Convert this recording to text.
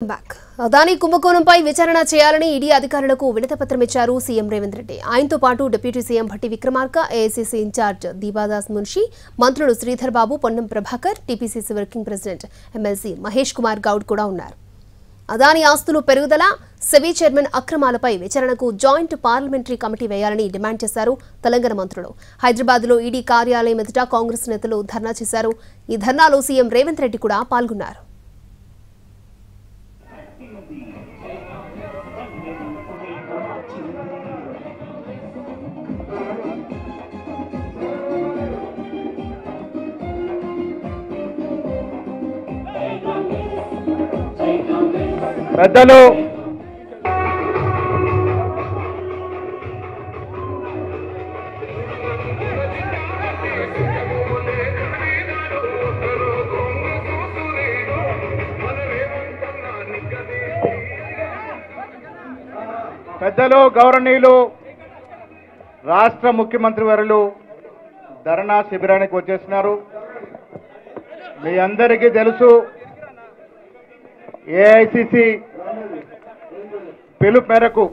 Back Adani కుంభకోణంపై విచారణ చేయాలని ED అధికారులకు వినతిపత్రం ఇచ్చారు సీఎం రేవంత్ రెడ్డి. ఆయనతో పాటు deputy CM Bhatti Vikramarka, AICC in charge Deepadas Munshi, మంత్రులు Sridhar Babu, Ponnam Prabhakar, TPCC working president MLC Mahesh Kumar Goud కూడా ఉన్నారు. అదానీ ఆస్తులు పెరుగుదల, సెబీ చైర్మన్ అక్రమాలపై విచారణకు జాయింట్ పార్లమెంటరీ కమిటీ వేయాలని డిమాండ్ చేశారు తెలంగాణ మంత్రులు. హైదరాబాద్లో ఈడీ కార్యాలయం ఎదుట కాంగ్రెస్ నేతలు ధర్నా చేశారు. ఈ ధర్నాలో సీఎం రేవంత్ రెడ్డి కూడా పాల్గొన్నారు. పెద్దలు గౌరవనీయులు రాష్ట్ర ముఖ్యమంత్రి వర్యులు ధర్నా శిబిరానికి వచ్చేస్తున్నారు. మీ అందరికీ తెలుసు, ఏఐసిసి పిలుపు మేరకు